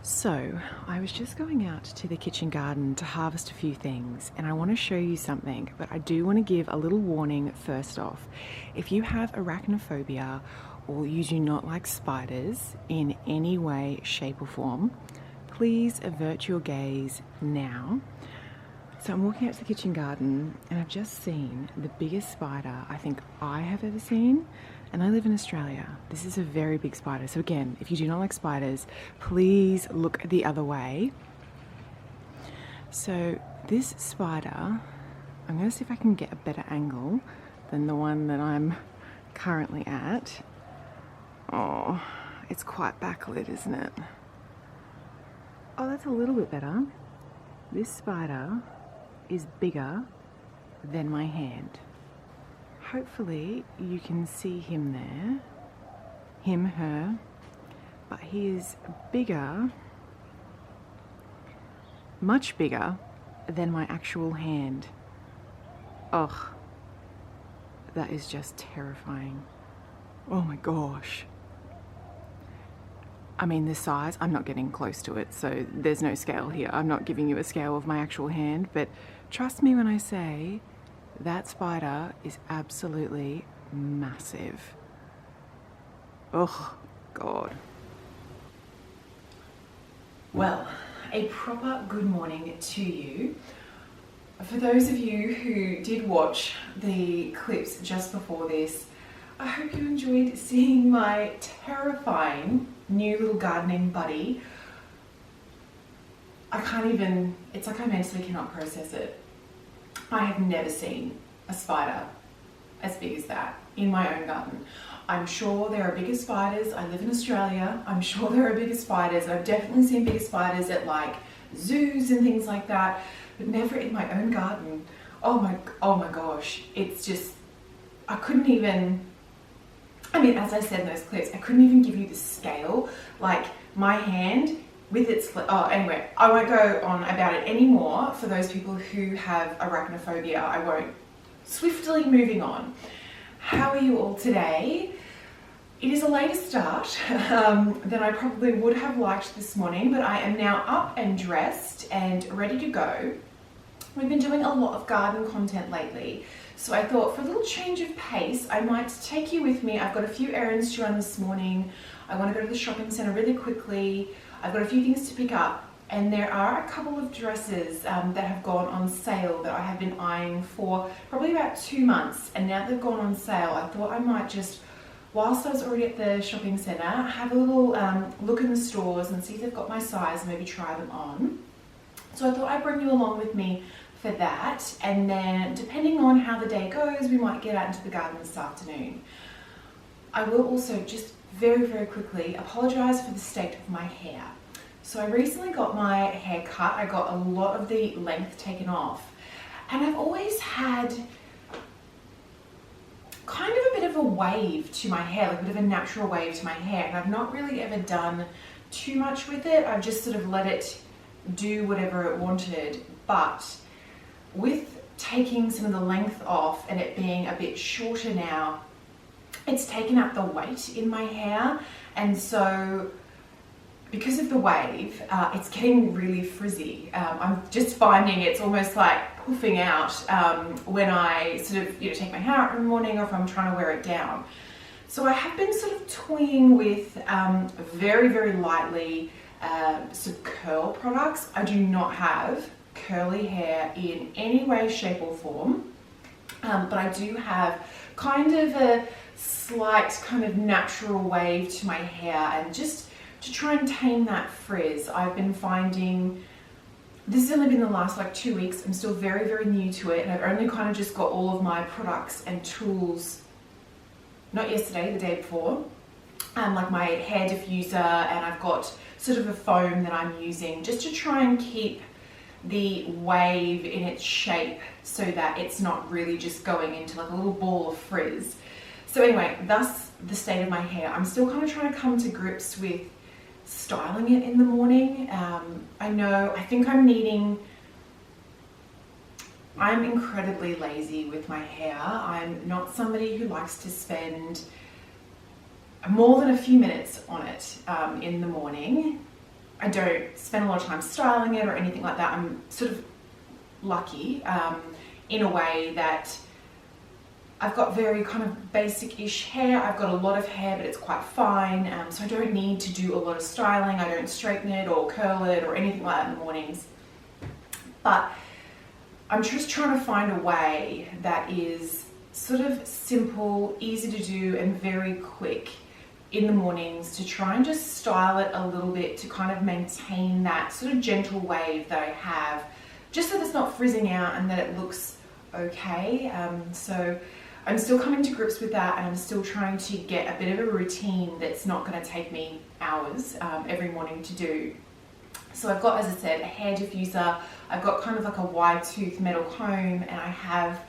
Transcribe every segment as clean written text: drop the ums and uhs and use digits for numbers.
So, I was just going out to the kitchen garden to harvest a few things, and I want to show you something, but I do want to give a little warning first off. If you have arachnophobia or you do not like spiders in any way, shape, or form, please avert your gaze now. So I'm walking out to the kitchen garden and I've just seen the biggest spider I think I have ever seen, and I live in Australia. This is a very big spider. So again, if you do not like spiders, please look the other way. So this spider, I'm going to see if I can get a better angle than the one that I'm currently at. Oh, it's quite backlit, isn't it? Oh, that's a little bit better. This spider is bigger than my hand. Hopefully you can see him there, him, her, but he is bigger, much bigger than my actual hand. Ugh, that is just terrifying. Oh my gosh. I mean, the size, I'm not getting close to it, so there's no scale here. I'm not giving you a scale of my actual hand, but trust me when I say that spider is absolutely massive. Oh, God. Well, a proper good morning to you. For those of you who did watch the clips just before this, I hope you enjoyed seeing my terrifying new little gardening buddy. It's like I mentally cannot process it. I have never seen a spider as big as that in my own garden. I'm sure there are bigger spiders. I live in Australia. I'm sure there are bigger spiders. I've definitely seen bigger spiders at like zoos and things like that, but never in my own garden. Oh my gosh. It's just, I couldn't even, as I said in those clips, I couldn't even give you the scale. Like my hand with its, anyway, I won't go on about it anymore for those people who have arachnophobia. I won't. Swiftly moving on. How are you all today? It is a later start than I probably would have liked this morning, but I am now up and dressed and ready to go. We've been doing a lot of garden content lately, so I thought for a little change of pace, I might take you with me. I've got a few errands to run this morning. I want to go to the shopping centre really quickly. I've got a few things to pick up, and there are a couple of dresses that have gone on sale that I have been eyeing for probably about 2 months, and now they've gone on sale, I thought I might just, whilst I was already at the shopping centre, have a little look in the stores and see if they've got my size and maybe try them on. So I thought I'd bring you along with me for that, and then depending on how the day goes, we might get out into the garden this afternoon. I will also just very quickly apologise for the state of my hair. So I recently got my hair cut. I got a lot of the length taken off, and I've always had kind of a bit of a wave to my hair, like a bit of a natural wave to my hair, and I've not really ever done too much with it. I've just sort of let it do whatever it wanted, but with taking some of the length off and it being a bit shorter now, it's taken up the weight in my hair, and so because of the wave, it's getting really frizzy. I'm just finding it's almost like puffing out when I sort of take my hair out in the morning, or if I'm trying to wear it down. So I have been sort of toying with very lightly some curl products. I do not have curly hair in any way, shape or form, but I do have kind of a slight kind of natural wave to my hair, and just to try and tame that frizz, I've been finding, this has only been the last like 2 weeks, I'm still very new to it, and I've only kind of just got all of my products and tools, not yesterday, the day before, like my hair diffuser, and I've got sort of a foam that I'm using just to try and keep the wave in its shape so that it's not really just going into like a little ball of frizz. So anyway, that's the state of my hair. I'm still kind of trying to come to grips with styling it in the morning. I think I'm incredibly lazy with my hair. I'm not somebody who likes to spend more than a few minutes on it in the morning. I don't spend a lot of time styling it or anything like that. I'm sort of lucky in a way that I've got very kind of basic-ish hair. I've got a lot of hair, but it's quite fine, so I don't need to do a lot of styling. I don't straighten it or curl it or anything like that in the mornings. But I'm just trying to find a way that is sort of simple, easy to do, and very quick in the mornings to try and just style it a little bit to kind of maintain that sort of gentle wave that I have, just so that it's not frizzing out and that it looks okay. So I'm still coming to grips with that, and I'm still trying to get a bit of a routine that's not going to take me hours every morning to do. So I've got, as I said, a hair diffuser, I've got kind of like a wide tooth metal comb, and I have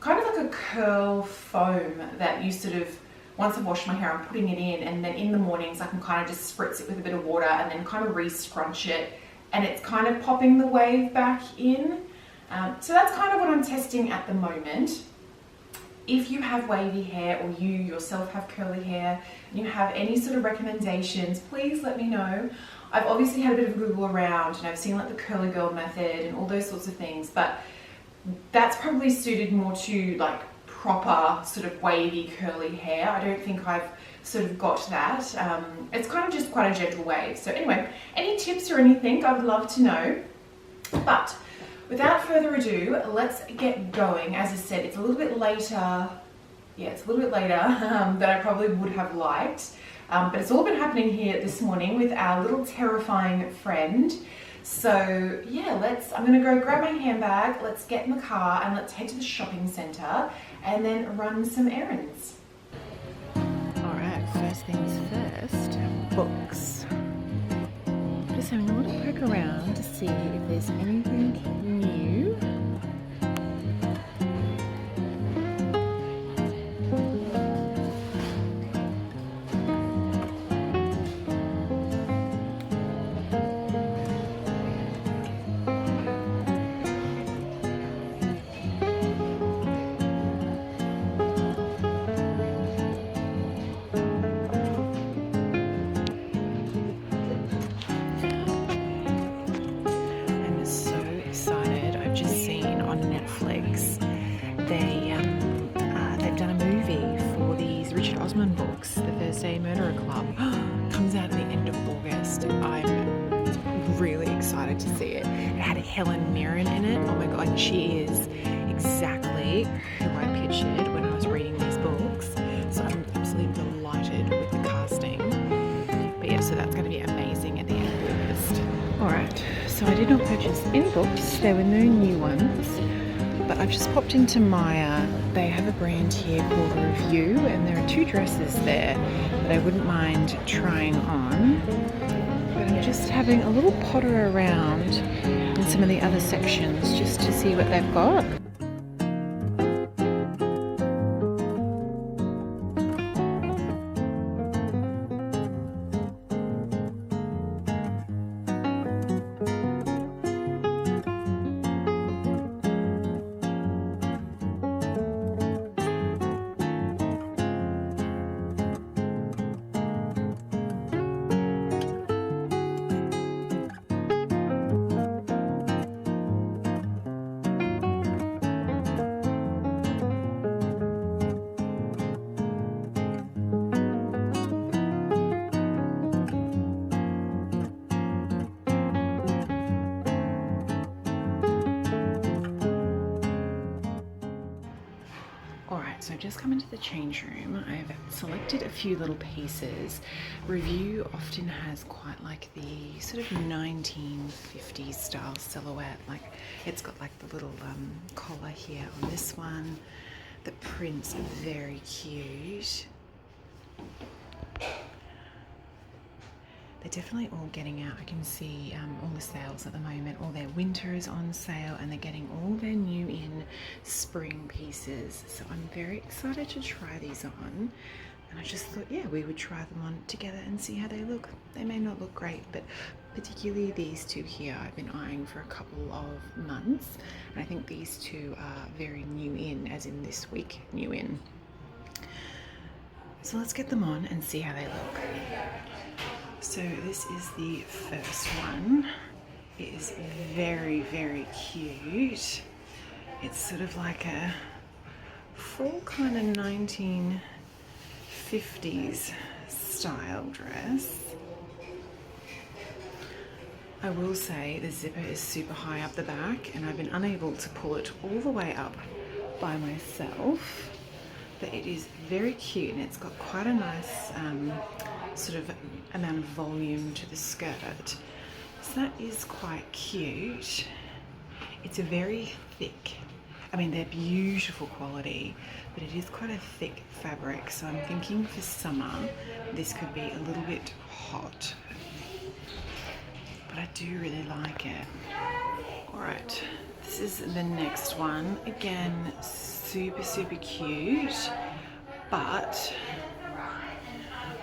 kind of like a curl foam that you sort of, once I've washed my hair, I'm putting it in, and then in the mornings I can kind of just spritz it with a bit of water and then kind of re-scrunch it, and it's kind of popping the wave back in. So that's kind of what I'm testing at the moment. If you have wavy hair, or you yourself have curly hair, and you have any sort of recommendations, please let me know. I've obviously had a bit of a Google around, and I've seen like the curly girl method and all those sorts of things, but that's probably suited more to like proper sort of wavy curly hair. I don't think I've sort of got that. It's kind of just quite a gentle wave. So anyway, any tips or anything, I would love to know. But without further ado, let's get going. As I said, it's a little bit later. Yeah, it's a little bit later than I probably would have liked. But it's all been happening here this morning with our little terrifying friend. So yeah, I'm gonna go grab my handbag, let's get in the car, and let's head to the shopping centre and then run some errands. Alright, first things first, books. Just having a little poke around to see if there's anything new. Books, the Thursday Murderer Club, comes out at the end of August. I'm really excited to see it. It had Helen Mirren in it. Oh my god, she is exactly who I pictured when I was reading these books. So I'm absolutely delighted with the casting. But yeah, so that's going to be amazing at the end of August. Alright, so I did not purchase any books. There were no new ones. But I've just popped into Maya. They have a brand here called Review, and there are 2 dresses there that I wouldn't mind trying on. But I'm just having a little potter around in some of the other sections just to see what they've got. So I've just come into the change room. I've selected a few little pieces. Review often has quite like the sort of 1950s style silhouette. Like it's got like the little collar here on this one. The prints are very cute. They're definitely all getting out. I can see all the sales at the moment. All their winter is on sale, and they're getting all their new in spring pieces. So I'm very excited to try these on. And I just thought, yeah, we would try them on together and see how they look. They may not look great, but particularly these 2 here I've been eyeing for a couple of months. And I think these 2 are very new in, as in this week new in. So let's get them on and see how they look. So this is the first one. It is very, very cute. It's sort of like a full kind of 1950s style dress. I will say the zipper is super high up the back and I've been unable to pull it all the way up by myself, but it is very cute and it's got quite a nice sort of amount of volume to the skirt. So that is quite cute. It's a very thick, I mean they're beautiful quality, but it is quite a thick fabric, so I'm thinking for summer this could be a little bit hot. But I do really like it. All right, this is the next one. Again, super, super cute, but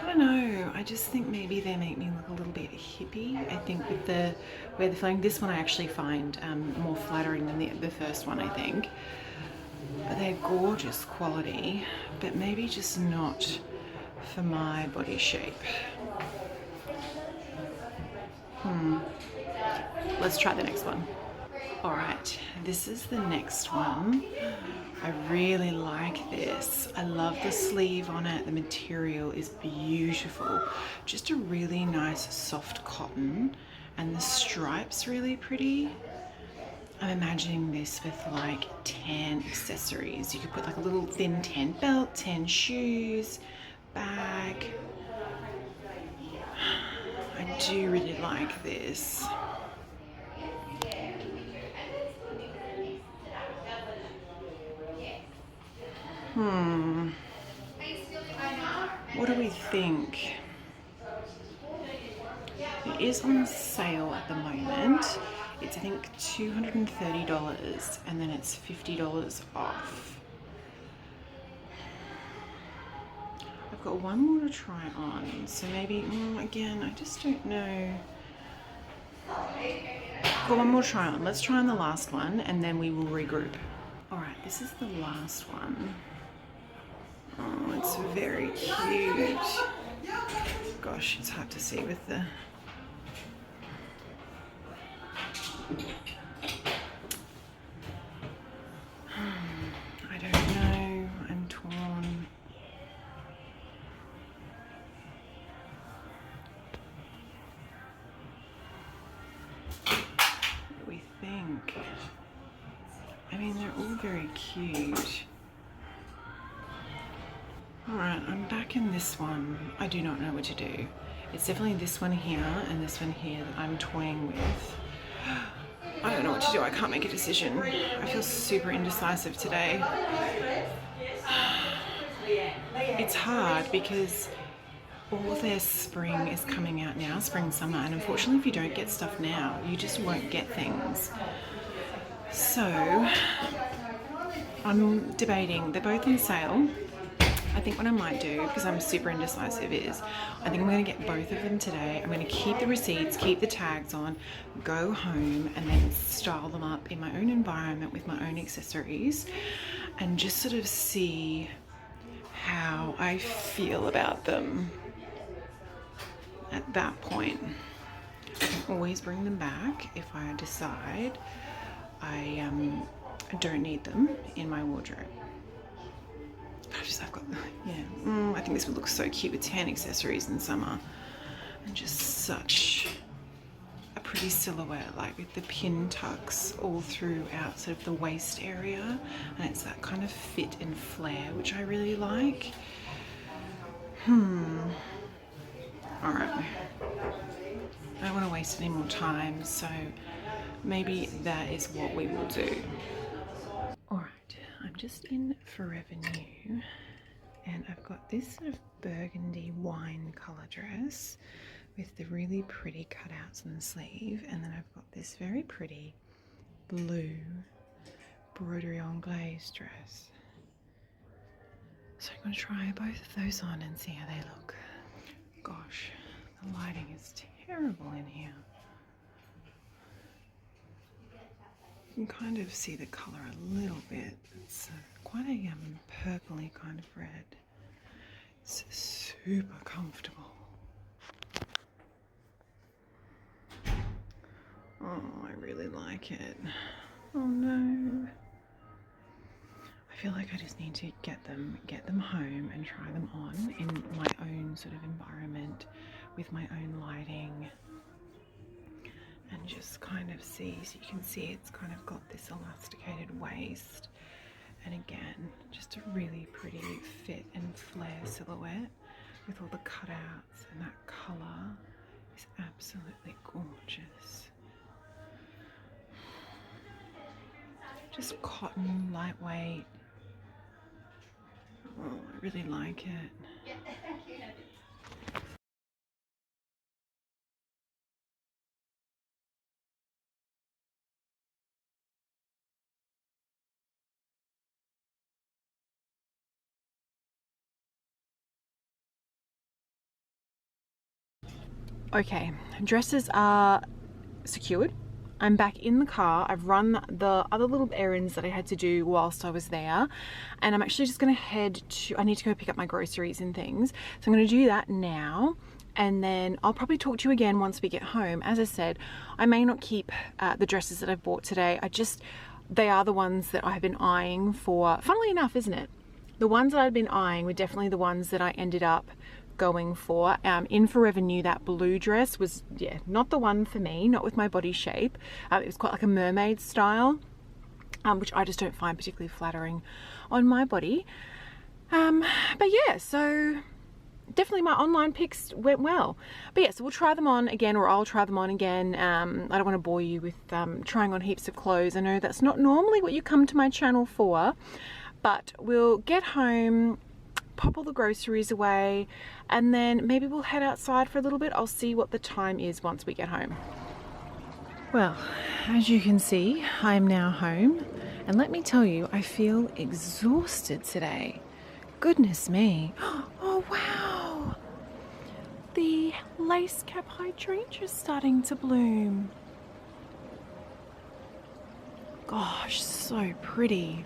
I don't know, I just think maybe they make me look a little bit hippie. I think with the way they're flowing, this one I actually find more flattering than the first one, I think. But they're gorgeous quality, but maybe just not for my body shape. Let's try the next one. All right, this is the next one. I really like this. I love the sleeve on it. The material is beautiful. Just a really nice soft cotton, and the stripe's really pretty. I'm imagining this with like tan accessories. You could put like a little thin tan belt, tan shoes, bag. I do really like this. What do we think? It is on sale at the moment. It's I think $230 and then it's $50 off. I've got one more to try on, so maybe, again, I just don't know. I've got one more to try on. Let's try on the last one and then we will regroup. All right, this is the last one. Oh, it's very cute. Gosh, it's hard to see with the... I don't know, I'm torn. What do we think? I mean, they're all very cute. Alright, I'm back in this one. I do not know what to do. It's definitely this one here and this one here that I'm toying with. I don't know what to do. I can't make a decision. I feel super indecisive today. It's hard because all of their spring is coming out now, spring, summer, and unfortunately if you don't get stuff now, you just won't get things. So, I'm debating. They're both on sale. I think what I might do, because I'm super indecisive, is I think I'm going to get both of them today. I'm going to keep the receipts, keep the tags on, go home and then style them up in my own environment with my own accessories and just sort of see how I feel about them at that point. I can always bring them back if I decide I don't need them in my wardrobe. I've got, yeah, I think this would look so cute with tan accessories in summer. And just such a pretty silhouette, like with the pin tucks all throughout sort of the waist area. And it's that kind of fit and flare, which I really like. All right. I don't want to waste any more time, so maybe that is what we will do. All right, I'm just in Forever New, and I've got this sort of burgundy wine color dress with the really pretty cutouts on the sleeve, and then I've got this very pretty blue broderie anglaise dress. So I'm going to try both of those on and see how they look. Gosh, the lighting is terrible in here. You can kind of see the colour a little bit. It's quite a purpley kind of red. It's super comfortable. Oh, I really like it. Oh no. I feel like I just need to get them home and try them on in my own sort of environment with my own lighting and just kind of see. So you can see it's kind of got this elasticated waist, and again just a really pretty fit and flare silhouette with all the cutouts, and that colour is absolutely gorgeous. Just cotton, lightweight. Oh, I really like it. Okay, dresses are secured. I'm back in the car. I've run the other little errands that I had to do whilst I was there, and I'm actually just going to head to, I need to go pick up my groceries and things, so I'm going to do that now, and then I'll probably talk to you again once we get home. As I said, I may not keep the dresses that I've bought today. They are the ones that I've been eyeing for. Funnily enough, isn't it? The ones that I'd been eyeing were definitely the ones that I ended up going for. In Forever knew that blue dress was, yeah, not the one for me, not with my body shape. It was quite like a mermaid style, which I just don't find particularly flattering on my body. But yeah, so definitely my online picks went well. But yeah, so we'll try them on again, or I'll try them on again. I don't want to bore you with trying on heaps of clothes. I know that's not normally what you come to my channel for, but we'll get home, pop all the groceries away, and then maybe we'll head outside for a little bit. I'll see what the time is once we get home. Well, as you can see, I'm now home, and let me tell you, I feel exhausted today. Goodness me. Oh wow, the lace cap hydrangea is starting to bloom. Gosh, so pretty.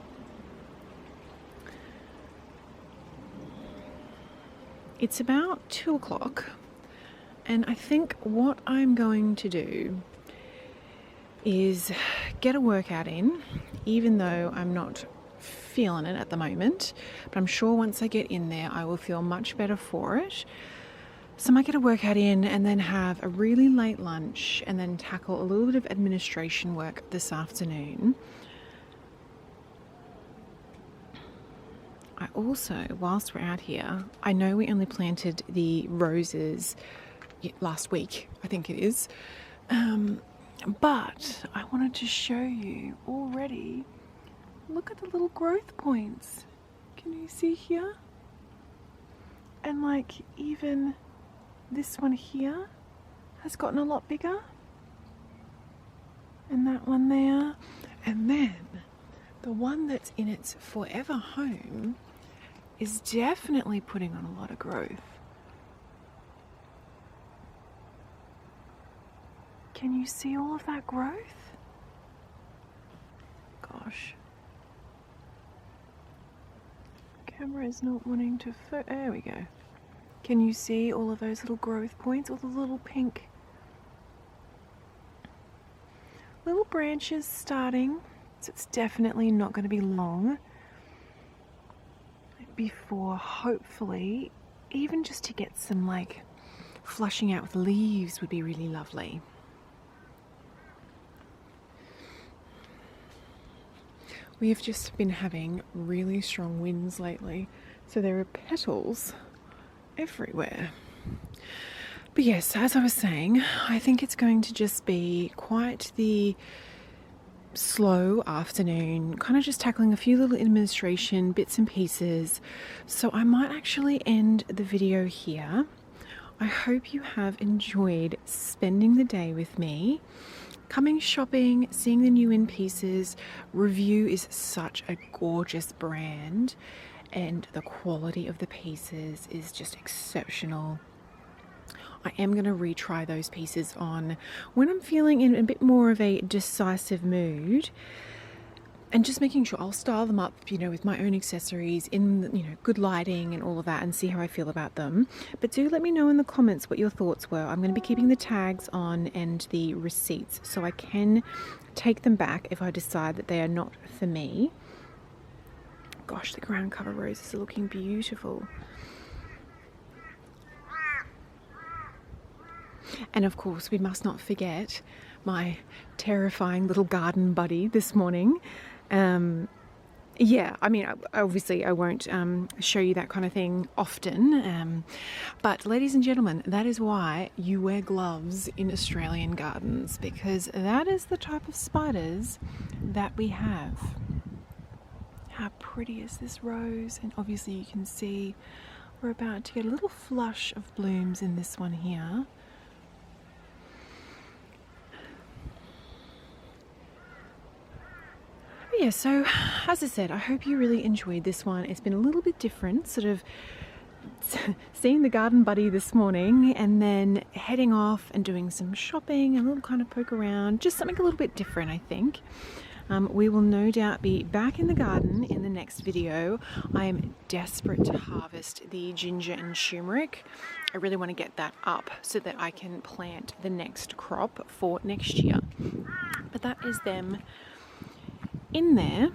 It's about 2 o'clock, and I think what I'm going to do is get a workout in, even though I'm not feeling it at the moment, but I'm sure once I get in there I will feel much better for it. So I might get a workout in and then have a really late lunch and then tackle a little bit of administration work this afternoon. I also, whilst we're out here, I know we only planted the roses last week, I think it is, but I wanted to show you already, look at the little growth points. Can you see here? And like even this one here has gotten a lot bigger, and that one there, and then the one that's in its forever home is definitely putting on a lot of growth. Can you see all of that growth? Gosh. Camera is not wanting to there we go. Can you see all of those little growth points, all the little pink little branches starting? So it's definitely not going to be long before, hopefully, even just to get some like flushing out with leaves would be really lovely. We have just been having really strong winds lately, so there are petals everywhere. But yes, as I was saying, I think it's going to just be quite the slow afternoon, kind of just tackling a few little administration bits and pieces. So I might actually end the video here. I hope you have enjoyed spending the day with me, coming shopping, seeing the new in pieces. Review is such a gorgeous brand, and the quality of the pieces is just exceptional. I am going to retry those pieces on when I'm feeling in a bit more of a decisive mood. and just making sure I'll style them up, you know, with my own accessories in, you know, good lighting and all of that, and see how I feel about them. But do let me know in the comments what your thoughts were. I'm going to be keeping the tags on and the receipts, so I can take them back if I decide that they are not for me. Gosh, the ground cover roses are looking beautiful. And of course, we must not forget my terrifying little garden buddy this morning. Yeah, I mean, obviously I won't show you that kind of thing often, but ladies and gentlemen, that is why you wear gloves in Australian gardens, because that is the type of spiders that we have. How pretty is this rose? And obviously you can see we're about to get a little flush of blooms in this one here. Yeah, so as I said, I hope you really enjoyed this one. It's been a little bit different, sort of seeing the garden buddy this morning and then heading off and doing some shopping and a little kind of poke around, just something a little bit different, I think. We will no doubt be back in the garden in the next video. I am desperate to harvest the ginger and turmeric. I really want to get that up so that I can plant the next crop for next year. But that is them in there.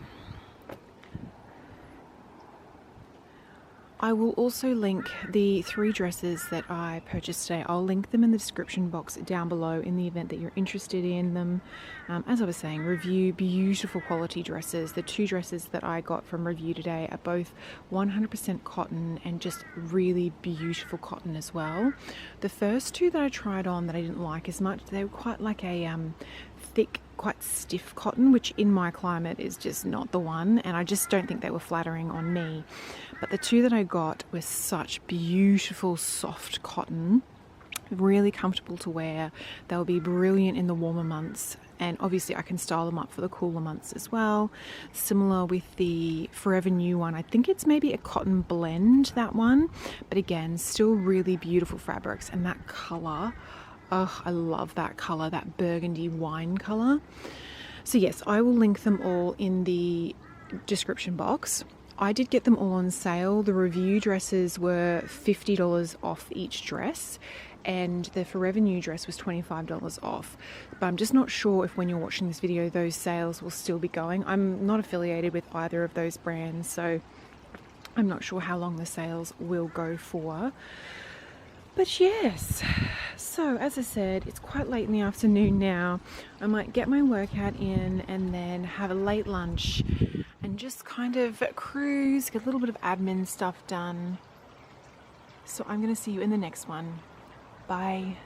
I will also link the 3 dresses that I purchased today. I'll link them in the description box down below in the event that you're interested in them. As I was saying, Review, beautiful quality dresses. The 2 dresses that I got from Review today are both 100% cotton and just really beautiful cotton as well. The first 2 that I tried on that I didn't like as much, they were quite like a thick, quite stiff cotton, which in my climate is just not the one, and I just don't think they were flattering on me. But the 2 that I got were such beautiful soft cotton, really comfortable to wear. They'll be brilliant in the warmer months, and obviously I can style them up for the cooler months as well. Similar with the Forever New one. I think it's maybe a cotton blend, that one, but again, still really beautiful fabrics. And that color, oh, I love that color, that burgundy wine color. So yes, I will link them all in the description box. I did get them all on sale. The Review dresses were $50 off each dress, and the Forever New dress was $25 off. But I'm just not sure if when you're watching this video those sales will still be going. I'm not affiliated with either of those brands, so I'm not sure how long the sales will go for. But yes, so as I said, it's quite late in the afternoon now. I might get my workout in and then have a late lunch and just kind of cruise, get a little bit of admin stuff done. So I'm going to see you in the next one. Bye.